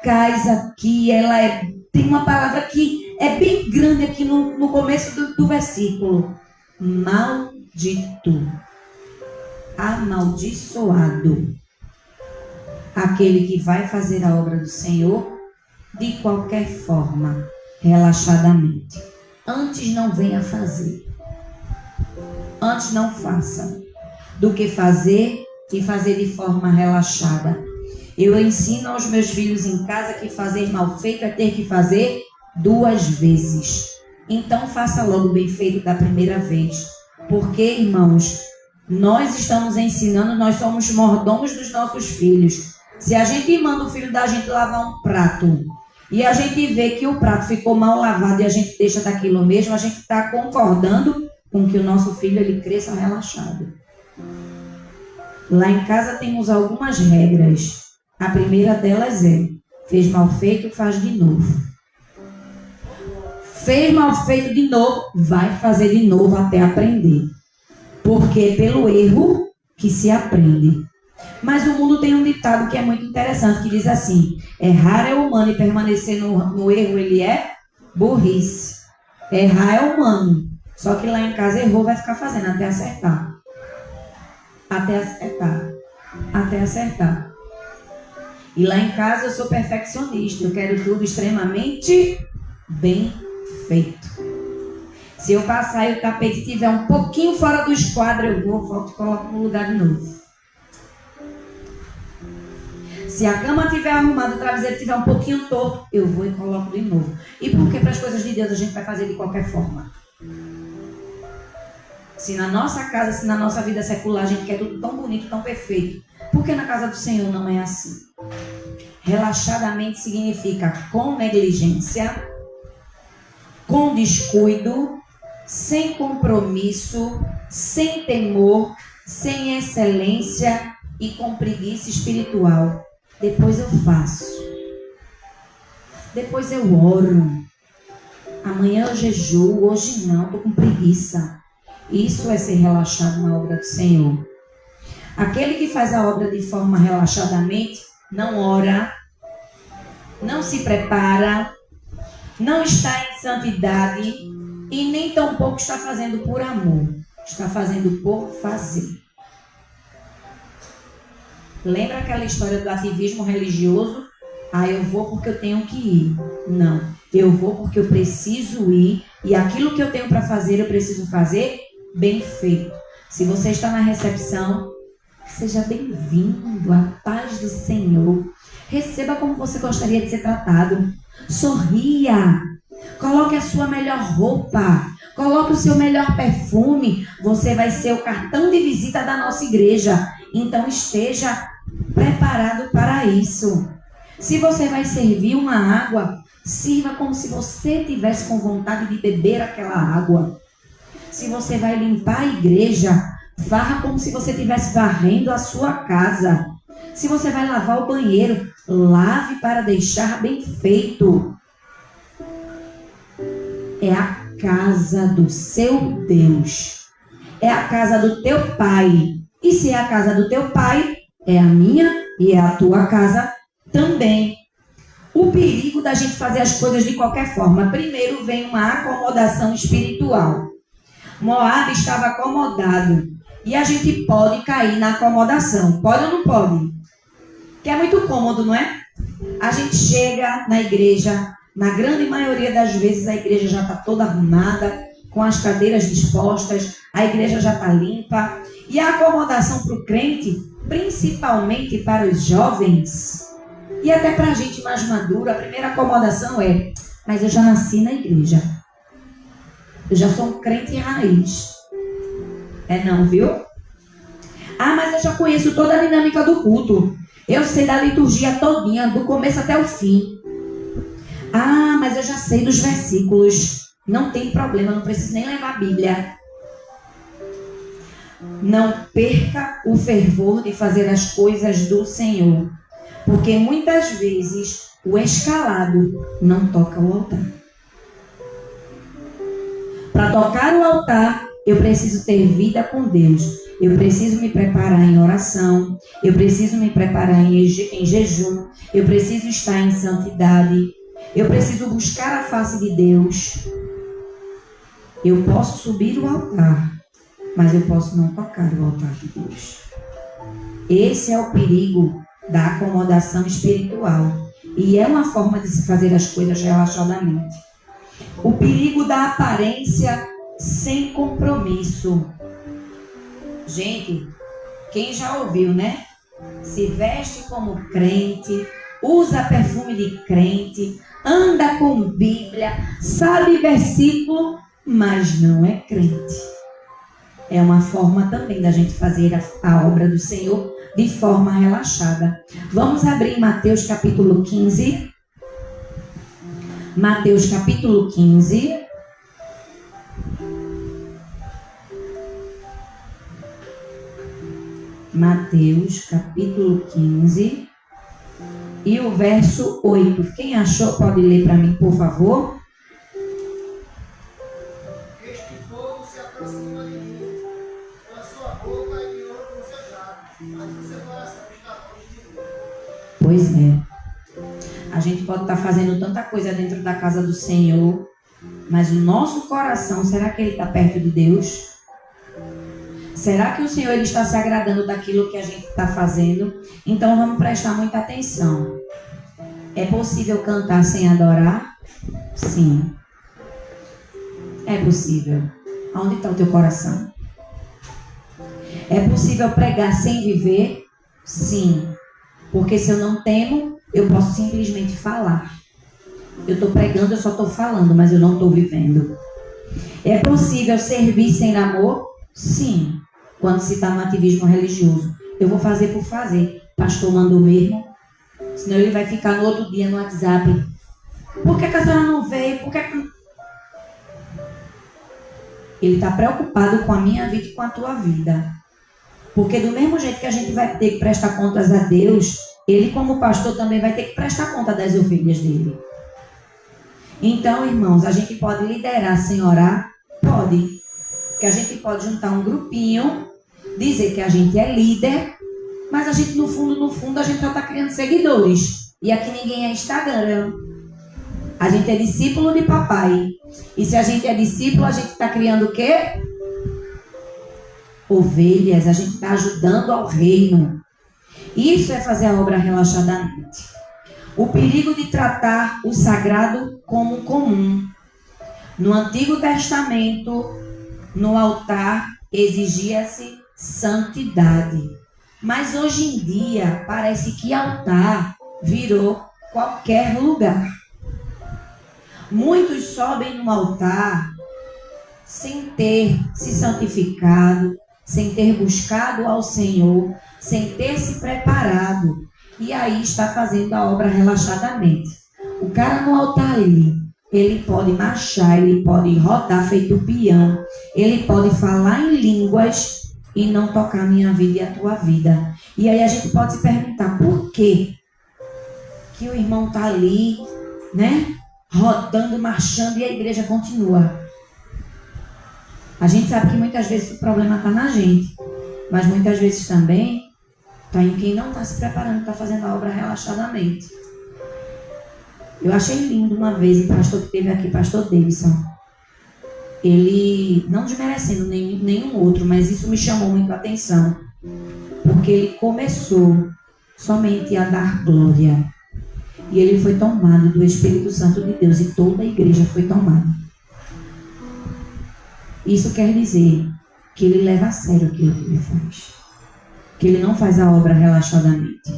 eficaz aqui, tem uma palavra que é bem grande aqui no começo do versículo. Maldito, amaldiçoado, aquele que vai fazer a obra do Senhor de qualquer forma, relaxadamente. Antes não venha fazer. Antes não faça. Do que fazer e fazer de forma relaxada. Eu ensino aos meus filhos em casa que fazer mal feito é ter que fazer 2 vezes. Então faça logo bem feito da primeira vez. Porque, irmãos, nós estamos ensinando, nós somos mordomos dos nossos filhos. Se a gente manda o filho da gente lavar um prato e a gente vê que o prato ficou mal lavado e a gente deixa daquilo mesmo, a gente está concordando com que o nosso filho ele cresça relaxado. Lá em casa temos algumas regras. A primeira delas é: fez mal feito, faz de novo. Fez mal feito de novo, vai fazer de novo até aprender. Porque é pelo erro que se aprende. Mas o mundo tem um ditado que é muito interessante, que diz assim: errar é humano e permanecer no erro ele é burrice. Errar é humano. Só que lá em casa errou, vai ficar fazendo até acertar. Até acertar. Até acertar. E lá em casa eu sou perfeccionista. Eu quero tudo extremamente bem feito. Se eu passar e o tapete estiver um pouquinho fora do esquadro, eu volto e coloco no lugar de novo. Se a cama estiver arrumada, o travesseiro estiver um pouquinho torto, eu vou e coloco de novo. E por que para as coisas de Deus a gente vai fazer de qualquer forma? Se na nossa casa, se na nossa vida secular a gente quer tudo tão bonito, tão perfeito, por que na casa do Senhor não é assim? Relaxadamente significa com negligência, com descuido, sem compromisso, sem temor, sem excelência e com preguiça espiritual. Depois eu faço. Depois eu oro. Amanhã eu jejuo, hoje não, estou com preguiça. Isso é ser relaxado na obra do Senhor. Aquele que faz a obra de forma relaxadamente, não ora, não se prepara, não está em santidade e nem tampouco está fazendo por amor. Está fazendo por fazer. Lembra aquela história do ativismo religioso? Eu vou porque eu tenho que ir. Não, eu vou porque eu preciso ir e aquilo que eu tenho para fazer, eu preciso fazer bem feito. Se você está na recepção, seja bem-vindo à paz do Senhor. Receba como você gostaria de ser tratado. Sorria. Coloque a sua melhor roupa. Coloque o seu melhor perfume. Você vai ser o cartão de visita da nossa igreja. Então esteja preparado para isso. Se você vai servir uma água, sirva como se você tivesse com vontade de beber aquela água. Se você vai limpar a igreja, varra como se você estivesse varrendo a sua casa. Se você vai lavar o banheiro, lave para deixar bem feito. É a casa do seu Deus. É a casa do teu Pai. E se é a casa do teu Pai, é a minha e é a tua casa também. O perigo da gente fazer as coisas de qualquer forma. Primeiro vem uma acomodação espiritual. Moab estava acomodado. E a gente pode cair na acomodação. Pode ou não pode? Que é muito cômodo, não é? A gente chega na igreja, na grande maioria das vezes a igreja já está toda arrumada, com as cadeiras dispostas, a igreja já está limpa. E a acomodação para o crente, principalmente para os jovens, e até para a gente mais madura, a primeira acomodação é: mas eu já nasci na igreja. Eu já sou um crente raiz. É não, viu? Mas eu já conheço toda a dinâmica do culto. Eu sei da liturgia todinha, do começo até o fim. Mas eu já sei dos versículos. Não tem problema, não preciso nem levar a Bíblia. Não perca o fervor de fazer as coisas do Senhor. Porque muitas vezes o escalado não toca o altar. Para tocar o altar, eu preciso ter vida com Deus. Eu preciso me preparar em oração. Eu preciso me preparar em jejum. Eu preciso estar em santidade. Eu preciso buscar a face de Deus. Eu posso subir o altar, mas eu posso não tocar o altar de Deus. Esse é o perigo da acomodação espiritual. E é uma forma de se fazer as coisas relaxadamente. O perigo da aparência sem compromisso. Gente, quem já ouviu, né? Se veste como crente, usa perfume de crente, anda com Bíblia, sabe versículo, mas não é crente. É uma forma também da gente fazer a obra do Senhor de forma relaxada. Vamos abrir Mateus capítulo 15. Mateus capítulo 15. Mateus capítulo 15 e o verso 8. Quem achou pode ler para mim, por favor? Este povo se aproxima de mim, com a sua boca e ouro com seu lábio, mas o seu coração está longe de mim. Pois é. A gente pode estar fazendo tanta coisa dentro da casa do Senhor, mas o nosso coração, será que ele está perto de Deus? Será que o Senhor ele está se agradando daquilo que a gente está fazendo? Então vamos prestar muita atenção. É possível cantar sem adorar? Sim. É possível. Onde está o teu coração? É possível pregar sem viver? Sim. Porque se eu não temo, eu posso simplesmente falar. Eu estou pregando, eu só estou falando, mas eu não estou vivendo. É possível servir sem amor? Sim. Quando se está no ativismo religioso. Eu vou fazer por fazer. Pastor mandou mesmo. Senão ele vai ficar no outro dia no WhatsApp. Por que a senhora não veio? Por que... Ele está preocupado com a minha vida e com a tua vida. Porque do mesmo jeito que a gente vai ter que prestar contas a Deus, ele como pastor também vai ter que prestar conta das ovelhas dele. Então, irmãos, a gente pode liderar sem orar? Pode. Porque a gente pode juntar um grupinho, dizer que a gente é líder, mas a gente no fundo, a gente só está criando seguidores. E aqui ninguém é Instagram. A gente é discípulo de papai. E se a gente é discípulo, a gente está criando o quê? Ovelhas. A gente está ajudando ao reino. Isso é fazer a obra relaxadamente. O perigo de tratar o sagrado como comum. No Antigo Testamento, no altar, exigia-se santidade. Mas hoje em dia, parece que altar virou qualquer lugar. Muitos sobem no altar sem ter se santificado, sem ter buscado ao Senhor, sem ter se preparado. E aí está fazendo a obra relaxadamente. O cara no altar ali, ele pode marchar, ele pode rodar feito peão, ele pode falar em línguas e não tocar a minha vida e a tua vida. E aí a gente pode se perguntar, por quê? Que o irmão está ali, né? Rodando, marchando e a igreja continua. A gente sabe que muitas vezes o problema está na gente, mas muitas vezes também está em quem não está se preparando, está fazendo a obra relaxadamente. Eu achei lindo uma vez o pastor que teve aqui, pastor Davidson. Ele, não desmerecendo nenhum outro, mas isso me chamou muito a atenção, porque ele começou somente a dar glória. E ele foi tomado do Espírito Santo de Deus e toda a igreja foi tomada. Isso quer dizer que ele leva a sério aquilo que ele faz. Que ele não faz a obra relaxadamente.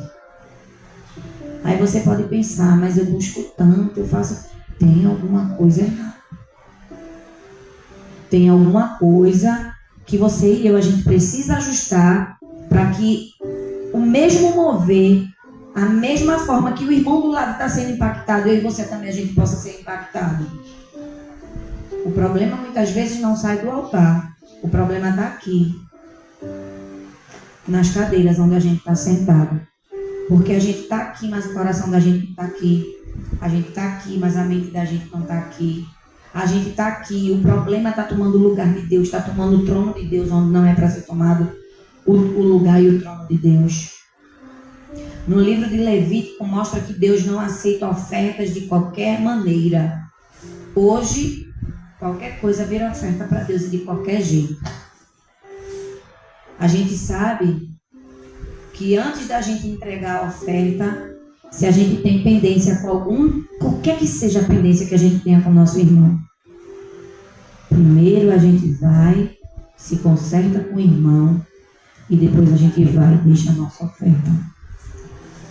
Aí você pode pensar, mas eu busco tanto, eu faço... Tem alguma coisa errada. Tem alguma coisa que você e eu, a gente precisa ajustar para que o mesmo mover, a mesma forma que o irmão do lado está sendo impactado, eu e você também, a gente possa ser impactado. O problema muitas vezes não sai do altar. O problema está aqui, nas cadeiras onde a gente está sentado. Porque a gente está aqui, mas o coração da gente não está aqui. A gente está aqui, mas a mente da gente não está aqui. A gente está aqui, o problema está tomando o lugar de Deus, está tomando o trono de Deus onde não é para ser tomado. o lugar e o trono de Deus. No livro de Levítico mostra que Deus não aceita ofertas de qualquer maneira. Hoje, qualquer coisa vira oferta para Deus e de qualquer jeito. A gente sabe que antes da gente entregar a oferta, se a gente tem pendência com qualquer que seja a pendência que a gente tenha com o nosso irmão, primeiro a gente vai, se conserta com o irmão e depois a gente vai e deixa a nossa oferta.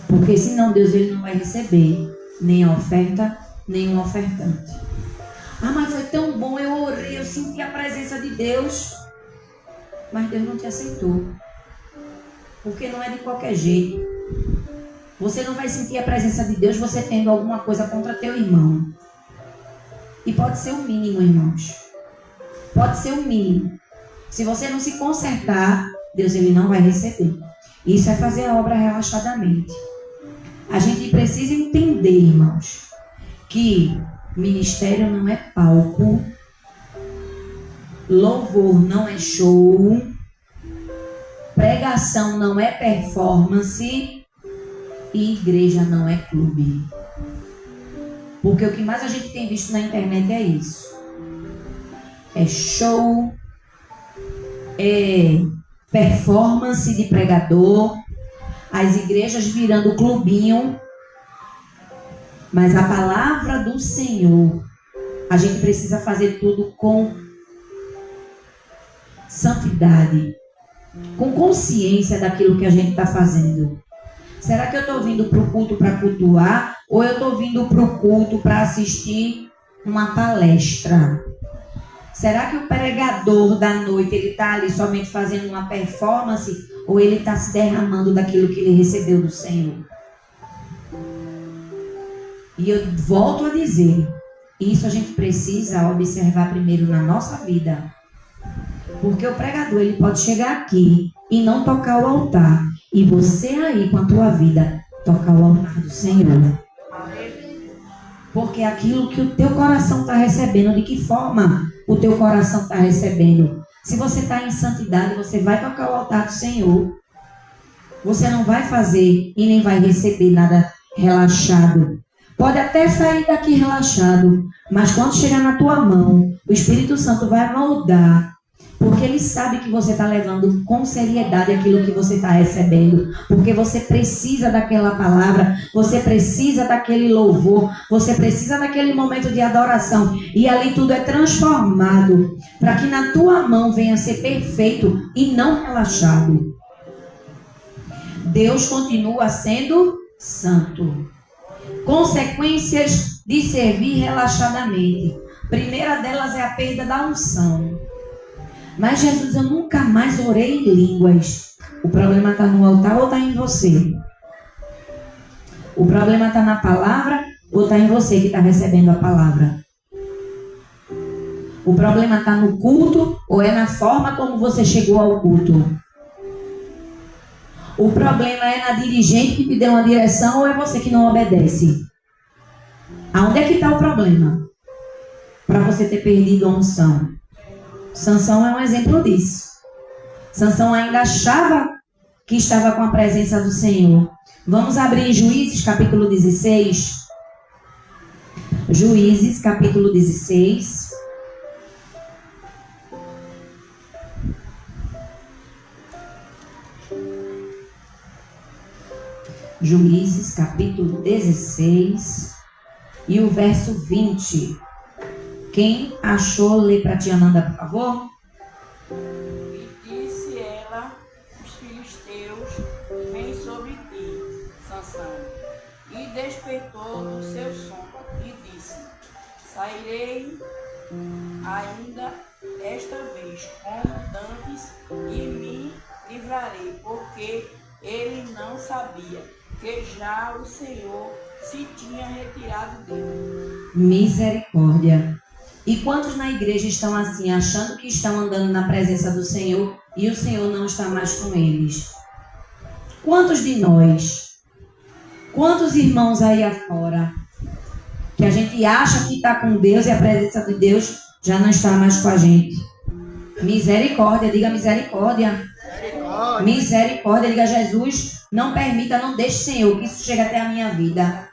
Porque senão Deus ele não vai receber nem a oferta, nem o ofertante. Ah, mas foi tão bom, eu orei, eu senti a presença de Deus. Mas Deus não te aceitou. Porque não é de qualquer jeito. Você não vai sentir a presença de Deus você tendo alguma coisa contra teu irmão. E pode ser o mínimo, irmãos. Pode ser o mínimo. Se você não se consertar, Deus ele não vai receber. Isso é fazer a obra relaxadamente. A gente precisa entender, irmãos, que ministério não é palco, louvor não é show, pregação não é performance e igreja não é clube. Porque o que mais a gente tem visto na internet é isso. É show, é performance de pregador, as igrejas virando clubinho. Mas a palavra do Senhor, a gente precisa fazer tudo com santidade, com consciência daquilo que a gente está fazendo. Será que eu estou vindo para o culto para cultuar ou eu estou vindo para o culto para assistir uma palestra? Será que o pregador da noite ele está ali somente fazendo uma performance ou ele está se derramando daquilo que ele recebeu do Senhor? E eu volto a dizer, isso a gente precisa observar primeiro na nossa vida. Porque o pregador ele pode chegar aqui e não tocar o altar. E você aí com a tua vida tocar o altar do Senhor. Porque aquilo que o teu coração está recebendo, de que forma o teu coração está recebendo? Se você está em santidade, você vai tocar o altar do Senhor. Você não vai fazer e nem vai receber nada relaxado. Pode até sair daqui relaxado, mas quando chegar na tua mão, o Espírito Santo vai moldar. Porque ele sabe que você está levando com seriedade aquilo que você está recebendo. Porque você precisa daquela palavra, você precisa daquele louvor, você precisa daquele momento de adoração. E ali tudo é transformado para que na tua mão venha ser perfeito e não relaxado. Deus continua sendo santo. Consequências de servir relaxadamente. Primeira delas é a perda da unção. Mas Jesus, eu nunca mais orei em línguas. O problema está no altar ou está em você? O problema está na palavra ou está em você que está recebendo a palavra? O problema está no culto ou é na forma como você chegou ao culto? O problema é na dirigente que te deu uma direção ou é você que não obedece? Aonde é que está o problema? Para você ter perdido a unção. Sansão é um exemplo disso. Sansão ainda achava que estava com a presença do Senhor. Vamos abrir Juízes capítulo 16. Juízes capítulo 16. Juízes capítulo 16 e o verso 20. Quem achou, lê para tia Nanda, por favor. E disse ela, os filisteus vêm sobre ti, Sansão. E despertou do seu sono e disse, sairei ainda esta vez como dantes e me livrarei, porque ele não sabia que já o Senhor se tinha retirado dele. Misericórdia. E quantos na igreja estão assim, achando que estão andando na presença do Senhor e o Senhor não está mais com eles? Quantos de nós? Quantos irmãos aí afora que a gente acha que está com Deus e a presença de Deus já não está mais com a gente? Misericórdia, diga misericórdia. Misericórdia. Diga, Jesus, não permita, não deixe, Senhor, que isso chegue até a minha vida.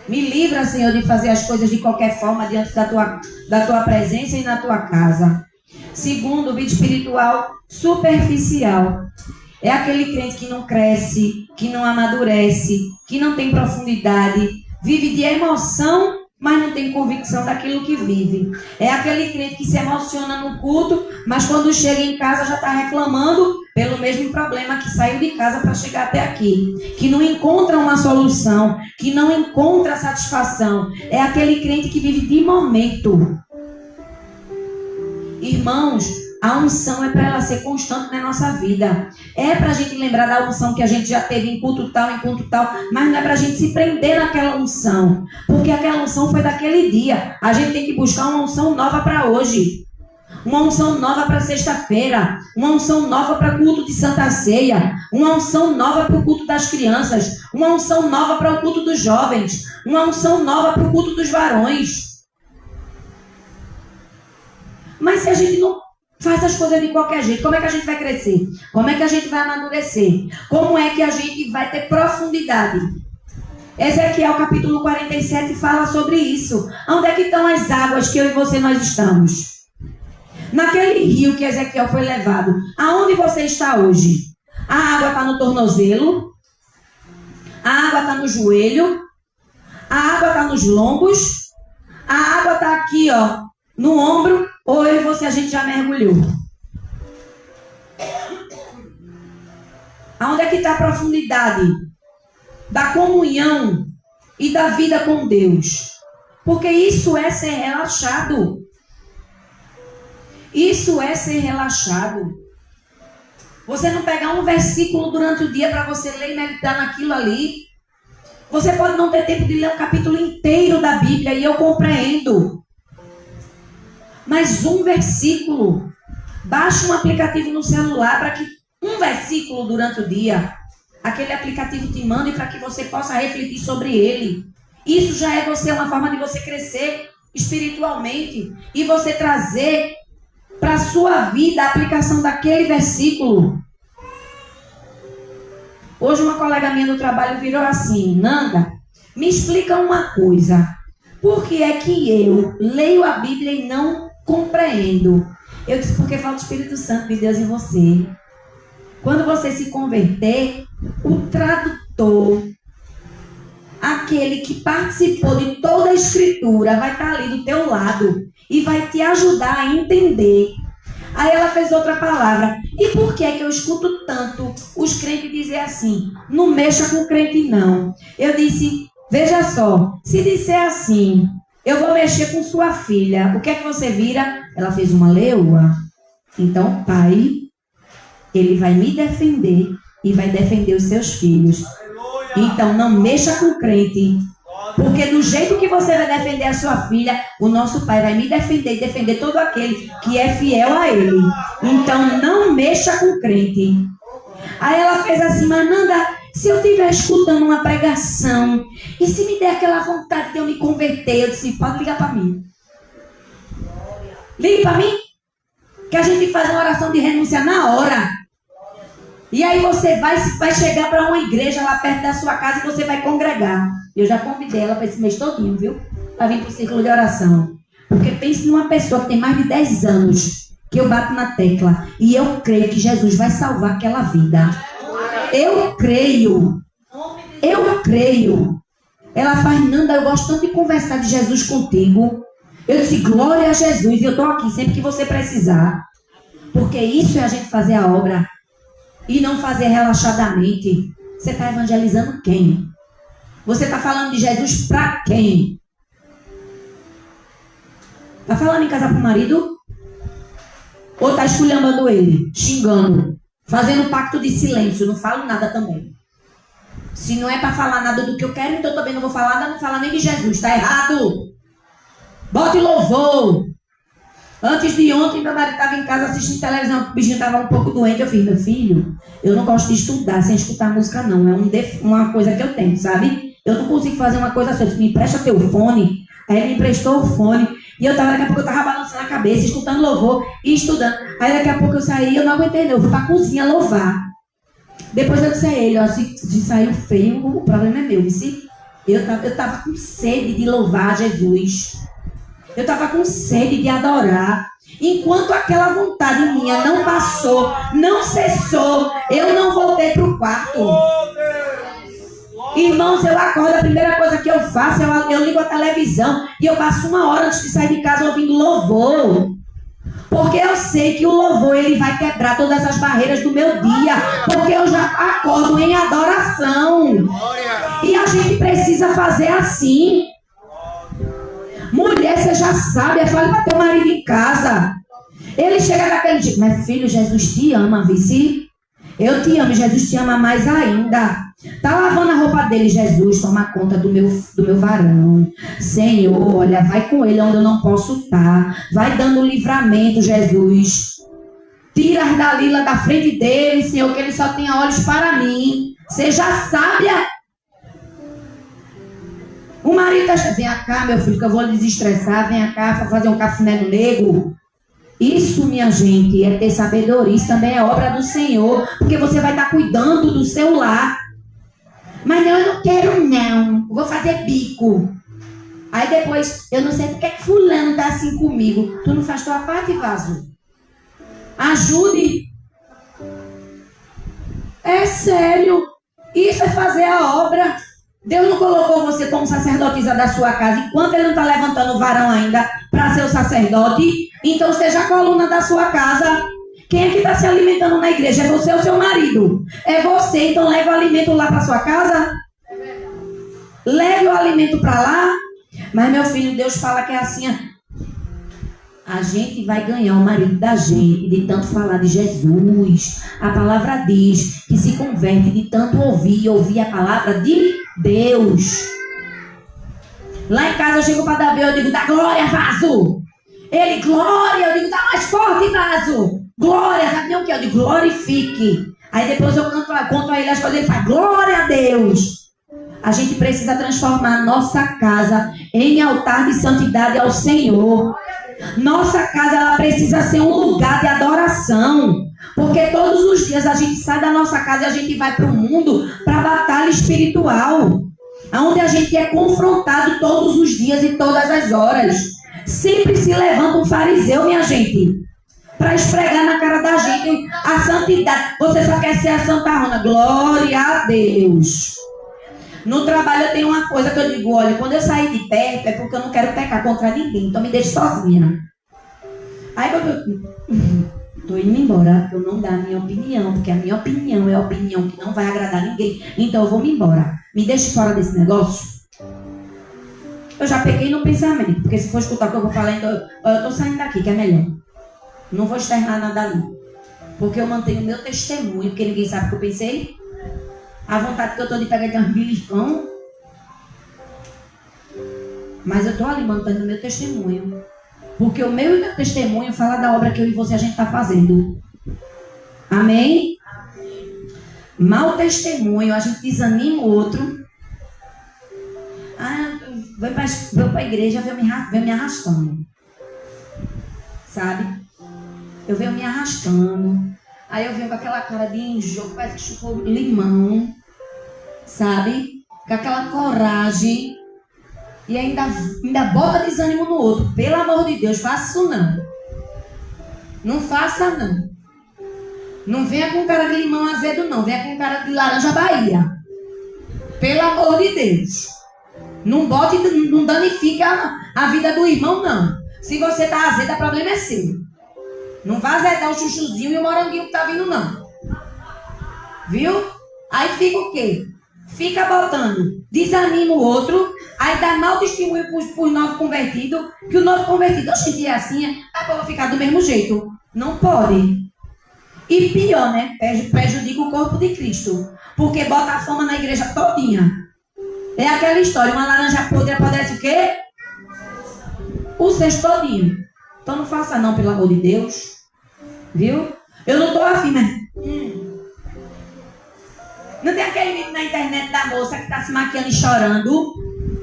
Me livra, Senhor, de fazer as coisas de qualquer forma diante da tua presença e na tua casa. Segundo, vida espiritual superficial. É aquele crente que não cresce, que não amadurece, que não tem profundidade, vive de emoção, mas não tem convicção daquilo que vive. É aquele crente que se emociona no culto, mas quando chega em casa já está reclamando pelo mesmo problema que saiu de casa para chegar até aqui. Que não encontra uma solução, que não encontra satisfação. É aquele crente que vive de momento. Irmãos, a unção é para ela ser constante na nossa vida. É para a gente lembrar da unção que a gente já teve em culto tal, mas não é para a gente se prender naquela unção. Porque aquela unção foi daquele dia. A gente tem que buscar uma unção nova para hoje. Uma unção nova para sexta-feira. Uma unção nova para o culto de Santa Ceia. Uma unção nova para o culto das crianças. Uma unção nova para o culto dos jovens. Uma unção nova para o culto dos varões. Mas se a gente não faz as coisas de qualquer jeito, como é que a gente vai crescer? Como é que a gente vai amadurecer? Como é que a gente vai ter profundidade? Ezequiel capítulo 47 fala sobre isso. Onde é que estão as águas que eu e você nós estamos? Naquele rio que Ezequiel foi levado. Aonde você está hoje? A água está no tornozelo. A água está no joelho. A água está nos lombos. A água está aqui, ó, no ombro. Ou eu e você, a gente já mergulhou? Aonde é que está a profundidade da comunhão e da vida com Deus? Porque isso é ser relaxado. Isso é ser relaxado. Você não pegar um versículo durante o dia para você ler e meditar naquilo ali. Você pode não ter tempo de ler um capítulo inteiro da Bíblia, e eu compreendo. Mas um versículo, baixe um aplicativo no celular para que um versículo durante o dia, aquele aplicativo te mande para que você possa refletir sobre ele. Isso já é uma forma de você crescer espiritualmente e você trazer para a sua vida a aplicação daquele versículo. Hoje uma colega minha do trabalho virou assim: Nanda, me explica uma coisa. Por que é que eu leio a Bíblia e não compreendo? Eu disse, porque falta o Espírito Santo de Deus em você. Quando você se converter, o tradutor, aquele que participou de toda a Escritura, vai estar ali do teu lado e vai te ajudar a entender. Aí ela fez outra palavra. E por que é que eu escuto tanto os crentes dizer assim: não mexa com o crente não? Eu disse, veja só, se disser assim, eu vou mexer com sua filha, o que é que você vira? Ela fez uma leoa. Então, pai, ele vai me defender e vai defender os seus filhos. Então, não mexa com o crente. Porque do jeito que você vai defender a sua filha, o nosso pai vai me defender e defender todo aquele que é fiel a ele. Então, não mexa com o crente. Aí ela fez assim, mas Nanda, se eu estiver escutando uma pregação e se me der aquela vontade de eu me converter, eu disse, pode ligar para mim. Ligue para mim, que a gente faz uma oração de renúncia na hora. E aí você vai chegar para uma igreja lá perto da sua casa e você vai congregar. Eu já convidei ela para esse mês todinho, viu? Para vir para o círculo de oração. Porque pense numa pessoa que tem mais de 10 anos, que eu bato na tecla, e eu creio que Jesus vai salvar aquela vida. Eu creio. Ela faz, Nanda, eu gosto tanto de conversar de Jesus contigo. Eu disse, glória a Jesus, e eu estou aqui sempre que você precisar. Porque isso é a gente fazer a obra e não fazer relaxadamente. Você está evangelizando quem? Você está falando de Jesus para quem? Está falando em casar com o marido? Ou está esculhambando ele, xingando, fazendo um pacto de silêncio? Não falo nada também. Se não é para falar nada do que eu quero, então eu também não vou falar nada, não falar nem de Jesus. Está errado. Bote louvor. Antes de ontem, meu marido estava em casa assistindo televisão, o bichinho estava um pouco doente. Eu fiz, meu filho, eu não gosto de estudar sem escutar música, não. É uma coisa que eu tenho, sabe? Eu não consigo fazer uma coisa só. Me empresta teu fone. Aí ele me emprestou o fone. E eu daqui a pouco eu estava balançando a cabeça, escutando louvor e estudando. Aí daqui a pouco eu saí, eu não aguentei, não. Eu fui para a cozinha louvar. Depois eu disse a ele, ó, se saiu feio, o problema é meu. Eu tava com sede de louvar Jesus. Eu tava com sede de adorar. Enquanto aquela vontade minha não passou, não cessou, eu não voltei pro quarto. Irmãos, eu acordo, a primeira coisa que eu faço, eu ligo a televisão e eu passo 1 hora antes de sair de casa ouvindo louvor. Porque eu sei que o louvor ele vai quebrar todas as barreiras do meu dia. Porque eu já acordo em adoração. E a gente precisa fazer assim. Mulher, você já sabe, fale para teu marido em casa. Ele chega daquele tipo, mas filho, Jesus te ama, vice. Eu te amo, Jesus te ama mais ainda. Tá lavando a roupa dele, Jesus, toma conta do meu varão. Senhor, olha, vai com ele onde eu não posso estar. Vai dando livramento, Jesus. Tira as Dalila da frente dele, Senhor, que ele só tenha olhos para mim. Seja sábia. O marido tá vem cá, meu filho, que eu vou desestressar. Vem cá, para fazer um cafuné no nego. Isso, minha gente, é ter sabedoria. Isso também é obra do Senhor. Porque você vai estar cuidando do seu lar. Mas não, eu não quero não. Vou fazer bico. Aí depois, eu não sei porque que fulano tá assim comigo. Tu não faz tua parte, vaso? Ajude. É sério. Isso é fazer a obra. Deus não colocou você como sacerdotisa da sua casa. Enquanto ele não está levantando o varão ainda para ser o sacerdote, então seja a coluna da sua casa. Quem é que está se alimentando na igreja? É você ou seu marido? É você, então leve o alimento lá para sua casa? Leve o alimento para lá. Mas meu filho, Deus fala que é assim. A gente vai ganhar o marido da gente de tanto falar de Jesus. A palavra diz que se converte de tanto ouvir a palavra de Deus. Lá em casa eu chego para Davi, eu digo, dá glória, vaso. Ele, glória, eu digo, dá mais forte, vaso. Glória, sabe nem o que? Eu digo, glorifique. Aí depois eu conto a ele as coisas, ele faz, glória a Deus. A gente precisa transformar nossa casa em altar de santidade ao Senhor. Nossa casa, ela precisa ser um lugar de adoração. Porque todos os dias a gente sai da nossa casa e a gente vai para o mundo, para a batalha espiritual. Onde a gente é confrontado todos os dias e todas as horas. Sempre se levanta um fariseu, minha gente, para esfregar na cara da gente a santidade. Você só quer ser a Santa Rona. Glória a Deus. No trabalho eu tenho uma coisa que eu digo, olha, quando eu sair de perto é porque eu não quero pecar contra ninguém, então me deixe sozinha. Aí quando eu tô indo embora, eu não dar a minha opinião, porque a minha opinião é a opinião que não vai agradar ninguém, então eu vou me embora. Me deixe fora desse negócio. Eu já peguei no pensamento, porque se for escutar o que eu vou falar, então eu tô saindo daqui, que é melhor. Não vou externar nada ali. Porque eu mantenho o meu testemunho, porque ninguém sabe o que eu pensei. A vontade que eu tô de pegar de um beliscão. Mas eu tô ali mantendo o meu testemunho. Porque o meu e meu testemunho fala da obra que eu e você a gente tá fazendo. Amém? Mau testemunho, a gente desanima o outro. Ah, vem pra a igreja, vem me arrastando. Sabe? Eu venho me arrastando. Aí eu venho com aquela cara de enjoo, parece que chupou limão. Sabe? Com aquela coragem. E ainda bota desânimo no outro. Pelo amor de Deus, faça isso não. Não faça não. Não venha com cara de limão azedo não. Venha com cara de laranja Bahia. Pelo amor de Deus. Não bote, não danifique a vida do irmão não. Se você tá azedo, o problema é seu. Não vá azedar o chuchuzinho e o moranguinho que tá vindo não. Viu? Aí fica o quê? Fica botando, desanima o outro, aí dá mau testemunho para os novos convertidos, que o novo convertido, oxe, é assim, eu vou ficar do mesmo jeito. Não pode. E pior, né? Prejudica o corpo de Cristo. Porque bota a fama na igreja todinha. É aquela história, uma laranja podre apodrece o quê? O cesto todinho. Então não faça não, pelo amor de Deus. Viu? Eu não tô afim, mas... Não tem aquele vídeo na internet da moça que tá se maquiando e chorando?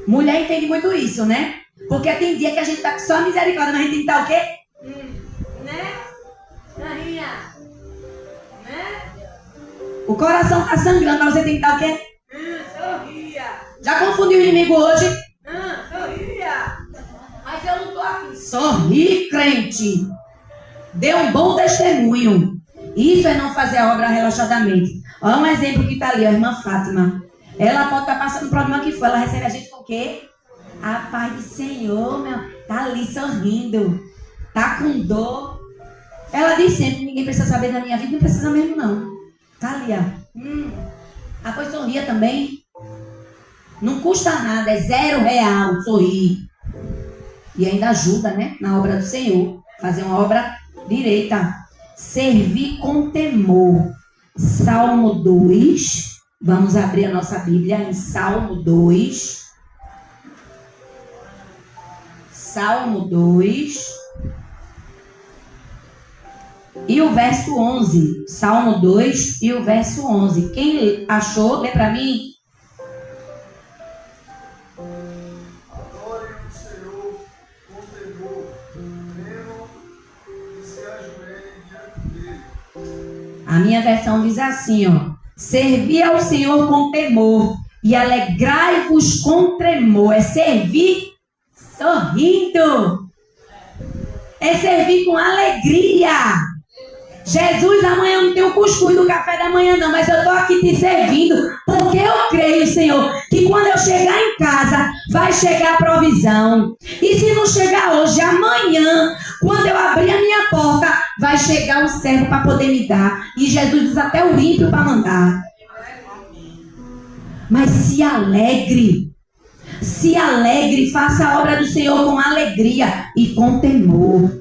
Mulher entende muito isso, né? Porque tem dia que a gente tá com só misericórdia, mas a gente tem que estar o quê? Né? Rainha? Né? O coração está sangrando, mas você tem que estar o quê? Sorria. Já confundiu o inimigo hoje? Sorria. Mas eu não estou aqui. Sorri, crente. Dê um bom testemunho. Isso é não fazer a obra relaxadamente. Olha um exemplo que está ali, a irmã Fátima. Ela pode estar passando o problema que foi. Ela recebe a gente com o quê? A paz do Senhor, meu. Tá ali sorrindo. Tá com dor. Ela diz sempre, ninguém precisa saber da minha vida. Não precisa mesmo, não. Tá ali, ó. Pois sorria também. Não custa nada, é R$0 sorrir. E ainda ajuda, né? Na obra do Senhor. Fazer uma obra direita. Servir com temor. Salmo 2. Vamos abrir a nossa Bíblia em Salmo 2. Salmo 2. E o verso 11. Salmo 2 e o verso 11. Quem achou, lê para mim. Adorem o Senhor com temor, temam e se ajoelhem diante dele. A minha versão diz assim, ó. Servir ao Senhor com temor e alegrai-vos com tremor. É servir sorrindo. É servir com alegria. Jesus, amanhã eu não tenho cuscuz do café da manhã não, mas eu estou aqui te servindo, porque eu creio, Senhor, que quando eu chegar em casa, vai chegar a provisão. E se não chegar hoje, amanhã, quando eu abrir a minha porta, vai chegar o servo para poder me dar. E Jesus diz até o ímpio para mandar. Mas se alegre, faça a obra do Senhor com alegria e com temor.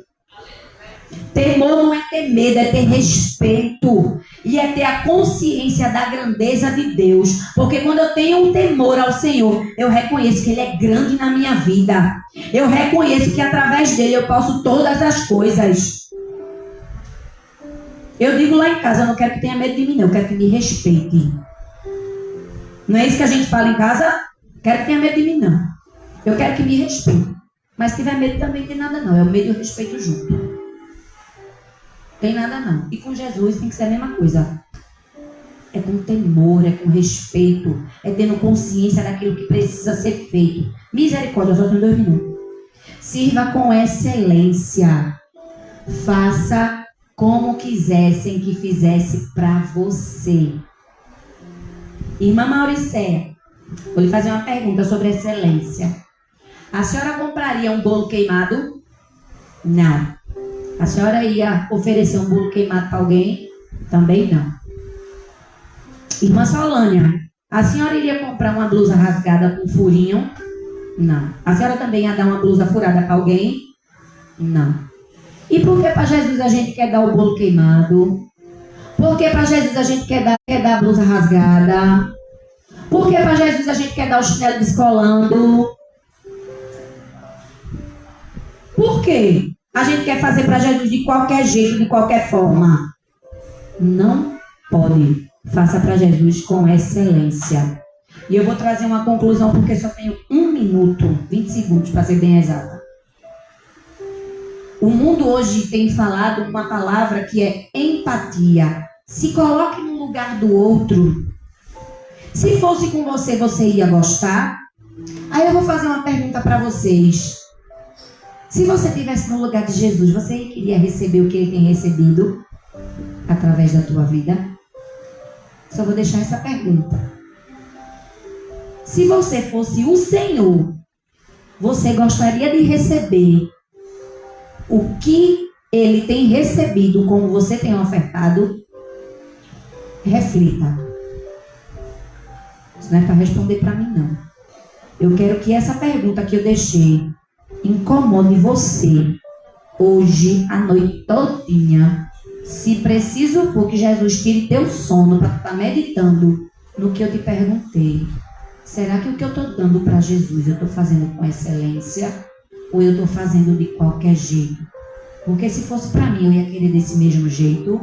Temor não é ter medo, é ter respeito. E é ter a consciência da grandeza de Deus. Porque quando eu tenho um temor ao Senhor, eu reconheço que Ele é grande na minha vida. Eu reconheço que através dEle eu posso todas as coisas. Eu digo lá em casa, eu não quero que tenha medo de mim, não. Eu quero que me respeite. Não é isso que a gente fala em casa? Quero que tenha medo de mim, não. Eu quero que me respeite. Mas se tiver medo também não tem nada, não. É o medo e o respeito junto. Tem nada não. E com Jesus tem que ser a mesma coisa. É com temor, é com respeito, é tendo consciência daquilo que precisa ser feito. Misericórdia, só tenho 2 minutos. Sirva com excelência. Faça como quisessem que fizesse para você. Irmã Mauricéia, vou lhe fazer uma pergunta sobre excelência. A senhora compraria um bolo queimado? Não. A senhora ia oferecer um bolo queimado para alguém? Também não. Irmã Solânia, a senhora iria comprar uma blusa rasgada com furinho? Não. A senhora também ia dar uma blusa furada para alguém? Não. E por que para Jesus a gente quer dar o bolo queimado? Por que para Jesus a gente quer dar a blusa rasgada? Por que para Jesus a gente quer dar o chinelo descolando? Por quê? A gente quer fazer para Jesus de qualquer jeito, de qualquer forma. Não pode. Faça para Jesus com excelência. E eu vou trazer uma conclusão porque só tenho 1 minuto, 20 segundos para ser bem exata. O mundo hoje tem falado uma palavra que é empatia. Se coloque no lugar do outro. Se fosse com você, você ia gostar? Aí eu vou fazer uma pergunta para vocês. Se você estivesse no lugar de Jesus, você queria receber o que Ele tem recebido através da tua vida? Só vou deixar essa pergunta. Se você fosse o Senhor, você gostaria de receber o que Ele tem recebido como você tem ofertado? Reflita. Isso não é para responder para mim, não. Eu quero que essa pergunta que eu deixei incomode você hoje, a noite todinha. Se preciso for que Jesus tire teu sono para estar meditando no que eu te perguntei. Será que o que eu estou dando para Jesus eu estou fazendo com excelência ou eu estou fazendo de qualquer jeito? Porque se fosse para mim eu ia querer desse mesmo jeito.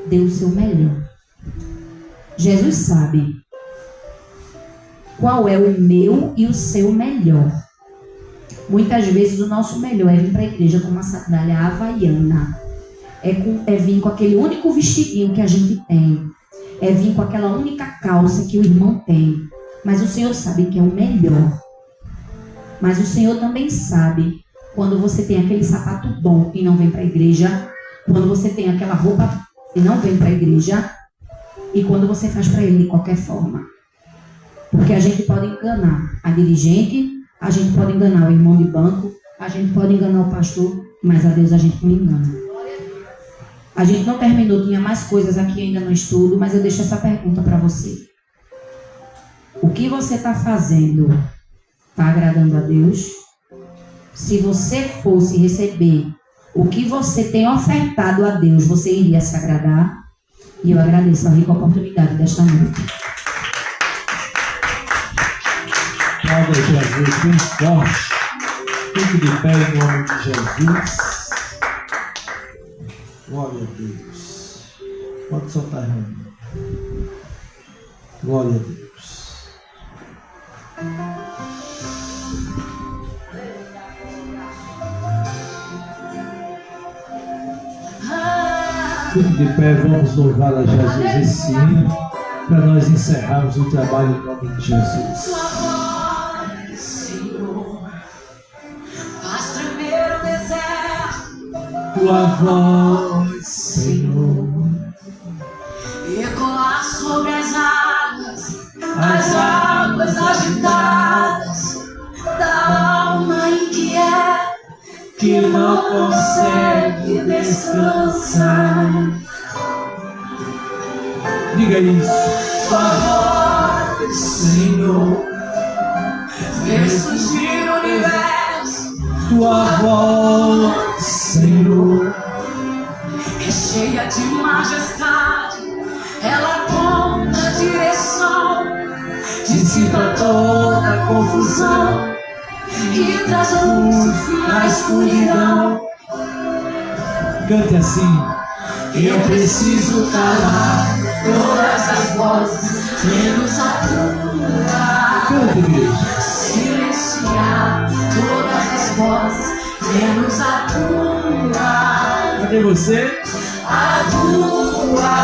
Dê o seu melhor. Jesus sabe qual é o meu e o seu melhor. Muitas vezes o nosso melhor é vir para a igreja com uma sandália havaiana. É vir com aquele único vestidinho que a gente tem. é vir com aquela única calça que o irmão tem. Mas o Senhor sabe que é o melhor. Mas o Senhor também sabe quando você tem aquele sapato bom e não vem para a igreja, quando você tem aquela roupa e não vem para a igreja, e quando você faz para ele de qualquer forma. Porque a gente pode enganar a dirigente, a gente pode enganar o irmão de banco, a gente pode enganar o pastor, mas a Deus a gente não engana. A gente não terminou, tinha mais coisas aqui ainda no estudo, mas eu deixo essa pergunta para você. O que você está fazendo está agradando a Deus? Se você fosse receber o que você tem ofertado a Deus, você iria se agradar? E eu agradeço a rica oportunidade desta noite. Glória a Jesus, bem forte. Fique de pé em nome de Jesus. Glória a Deus. Pode soltar, irmão. Glória a Deus. Fique de pé, vamos louvar a Jesus esse hino para nós encerrarmos o trabalho em nome de Jesus. Tua voz, Senhor, ecoar sobre as águas agitadas da alma inquieta que não consegue descansar. Diga isso. Tua voz, Senhor, fez surgir o universo. Tua voz, Senhor, É cheia de majestade, ela conta a direção, dissipa toda a confusão e traz luz na escuridão. cante assim. Eu preciso calar todas as vozes, menos a tua. Cante, igreja. Silenciar todas as vozes, menos a tua. Cadê você? A tua.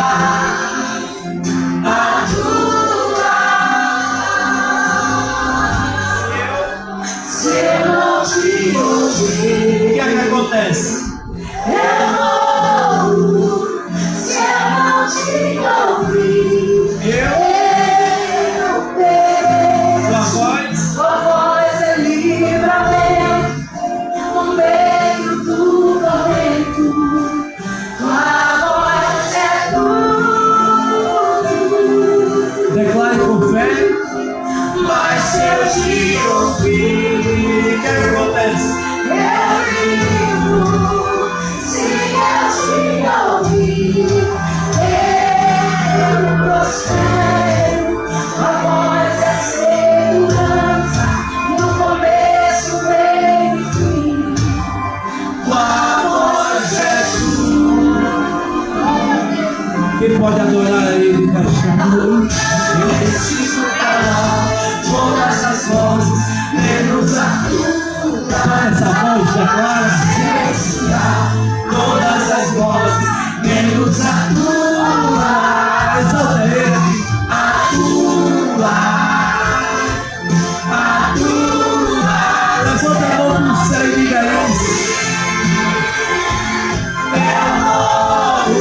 A tua. Se eu não te ouvir, O que é que acontece? eu morro. Se eu não te ouvir, eu pereço. Tua voz? Sua voz é livramento no meio do tormento. Tua voz é tudo. Declare com fé. Mas se eu te ouvir, O que é que acontece? eu vivo. Se eu te ouvir, eu prospero. Tua voz é segurança no começo, meio e fim. Tua voz é Quem pode adorar a Ele nesta noite? Eu preciso calar todas as vozes, menos a tua. Só essa voz declara. Silenciar todas as vozes, menos a tua. Exalta Ele. A tua. A tua. Levanta a mão no céu e diga isso. Eu morro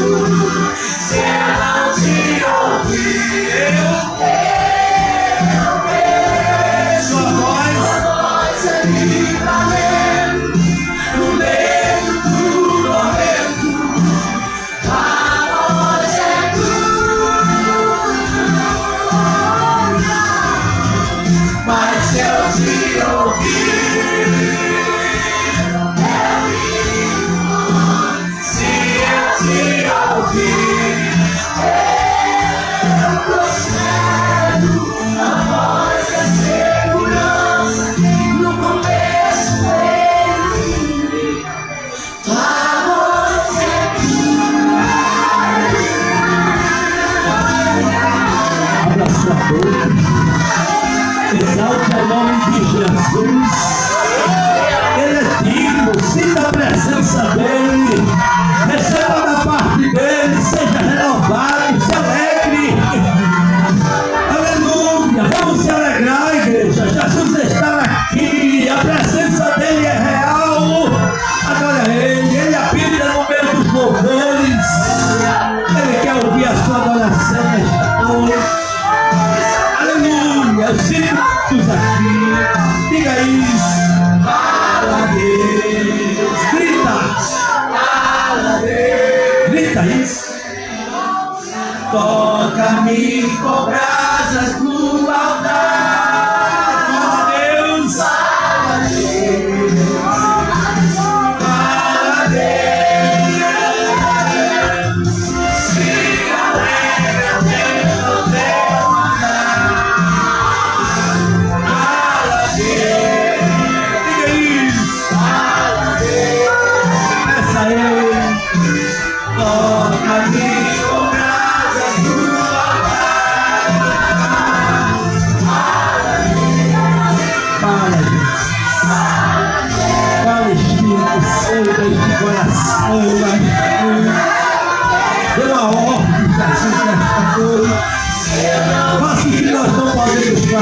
se eu não te ouvir. Eu pereço. Sua voz. Tua voz é livramento no meio do tormento. Tua voz é tudo. Mas se eu te ouvir, eu vivo. Se eu te ouvir, eu prospero. A voz é segurança no começo.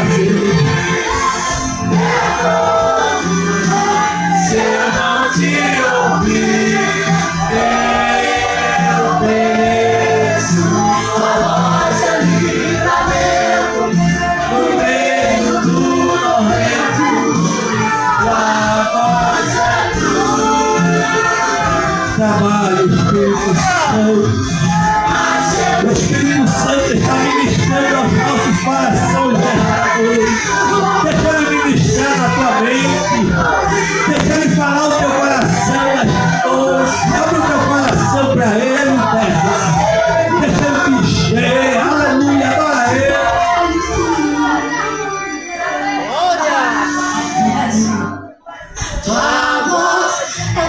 fazer. Se eu não te ouvir, eu obedeço. Tua voz é livramento no meio do tormento. Tua voz é luz. Trabalho, Espírito Santo. O Espírito Santo está ministrando aos nossos corações nesta noite. Deixa ele ministrar na tua mente. Deixa ele falar o teu coração nesta noite. Abre o teu coração para ele, terra. Deixa ele te encher. Aleluia, adora ele. Tua voz é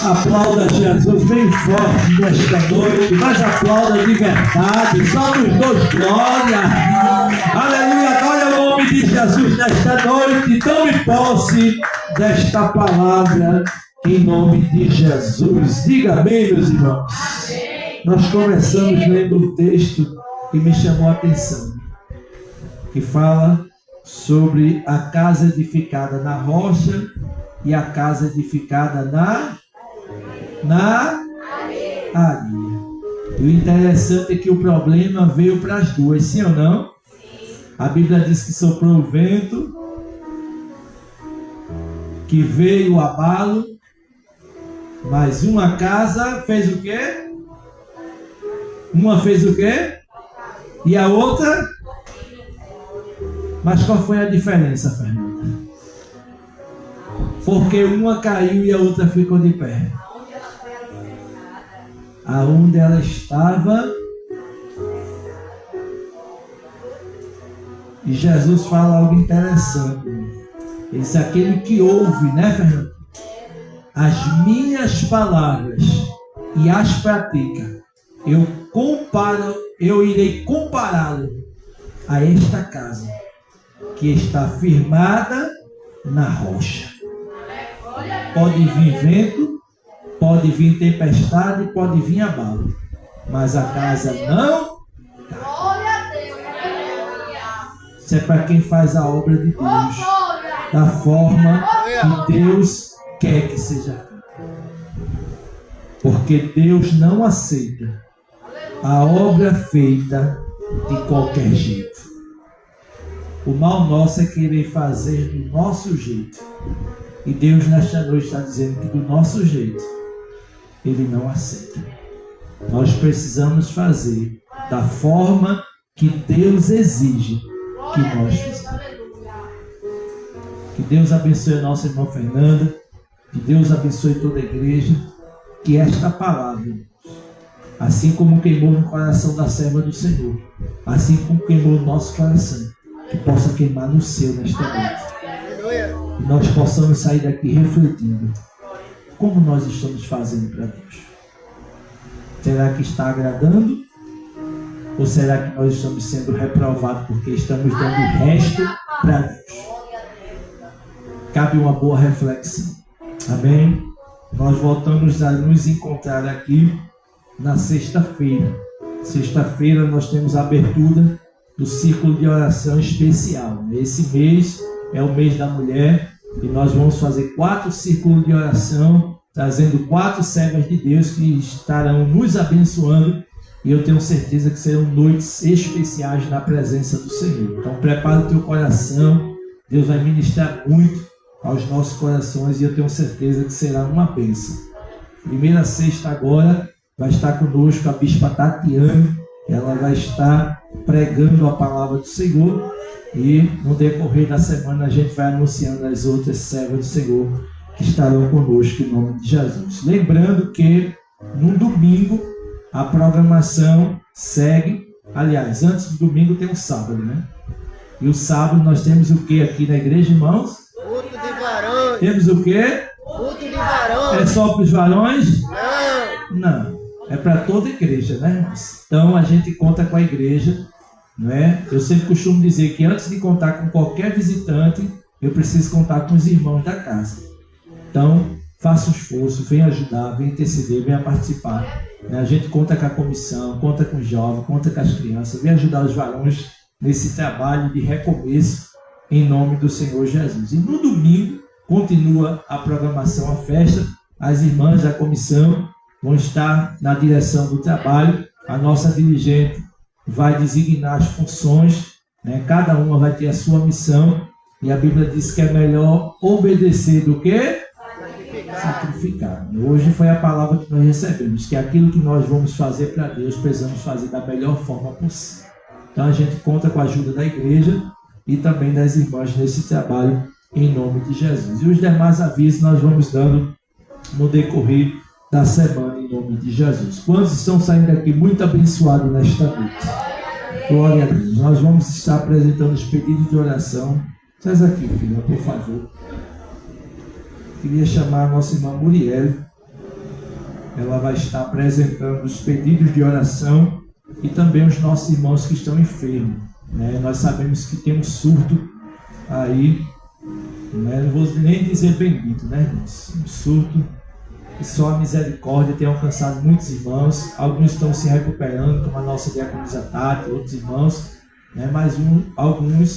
Aplauda Jesus bem forte nesta noite, mas aplauda de verdade, só nos dois glória. Aleluia, glória ao nome de Jesus nesta noite. Tome posse desta palavra em nome de Jesus. Diga amém, meus irmãos. Nós começamos lendo um texto que me chamou a atenção, que fala sobre a casa edificada na rocha e a casa edificada na areia. E o interessante é que o problema veio para as duas, sim ou não? A Bíblia diz que soprou o vento, que veio o abalo, mas uma casa fez o quê? Uma fez o quê? E a outra? Mas qual foi a diferença, Fernanda? Porque uma caiu e a outra ficou de pé. Aonde ela estava. E Jesus fala algo interessante. Ele diz: aquele que ouve, né, Fernando? As minhas palavras e as pratica, eu irei compará-lo a esta casa que está firmada na rocha. Pode vir vento, pode vir tempestade, pode vir abalo, mas a casa não cai. Isso é para quem faz a obra de Deus da forma que Deus quer que seja feita. Porque Deus não aceita a obra feita de qualquer jeito. O mal nosso é querer fazer do nosso jeito. E Deus nesta noite está dizendo que do nosso jeito Ele não aceita. Nós precisamos fazer da forma que Deus exige que nós façamos. Que Deus abençoe a nossa irmã Fernanda. Que Deus abençoe toda a igreja. Que esta palavra, assim como queimou no coração da serva do Senhor, assim como queimou no nosso coração, que possa queimar no seu nesta noite. E nós possamos sair daqui refletindo como nós estamos fazendo para Deus. Será que está agradando? Ou será que nós estamos sendo reprovados porque estamos dando resto para Deus? Cabe uma boa reflexão. Amém? Nós voltamos a nos encontrar aqui na sexta-feira. Sexta-feira nós temos a abertura do círculo de oração especial. Esse mês é o mês da mulher e nós vamos fazer 4 círculos de oração, trazendo 4 servas de Deus que estarão nos abençoando, e eu tenho certeza que serão noites especiais na presença do Senhor. Então prepara o teu coração, Deus vai ministrar muito aos nossos corações e eu tenho certeza que será uma bênção. Primeira sexta agora vai estar conosco a bispa Tatiane. Ela vai estar pregando a palavra do Senhor e no decorrer da semana a gente vai anunciando as outras servas do Senhor que estarão conosco em nome de Jesus. Lembrando que no domingo a programação segue. Aliás, antes do domingo tem um sábado, né? E o sábado nós temos o que aqui na igreja, irmãos? Culto de varões. Temos o quê? Culto de varões. É só para os varões? Não. Não. É para toda a igreja, né, irmãos? Então a gente conta com a igreja, não é? Eu sempre costumo dizer que antes de contar com qualquer visitante, eu preciso contar com os irmãos da casa. Então, faça o esforço, venha ajudar, venha interceder, venha participar. A gente conta com a comissão, conta com os jovens, conta com as crianças, venha ajudar os varões nesse trabalho de recomeço em nome do Senhor Jesus. E no domingo continua a programação, a festa. As irmãs da comissão vão estar na direção do trabalho. A nossa dirigente vai designar as funções, né? Cada uma vai ter a sua missão. E a Bíblia diz que é melhor obedecer do que sacrificar. Hoje foi a palavra que nós recebemos, que aquilo que nós vamos fazer para Deus, precisamos fazer da melhor forma possível. Então a gente conta com a ajuda da igreja e também das irmãs nesse trabalho, em nome de Jesus. E os demais avisos nós vamos dando no decorrer da semana, em nome de Jesus. Quantos estão saindo daqui muito abençoados nesta noite? Glória a Deus. Nós vamos estar apresentando os pedidos de oração. Traz aqui, filha, por favor. Queria chamar a nossa irmã Muriel. Ela vai estar apresentando os pedidos de oração e também os nossos irmãos que estão enfermos, né? Nós sabemos que tem um surto aí, né? Não vou nem dizer bendito, né, irmãos? Um surto que só a misericórdia tem alcançado muitos irmãos. Alguns estão se recuperando, como a nossa diaconisa Tati, outros irmãos, né? Mas alguns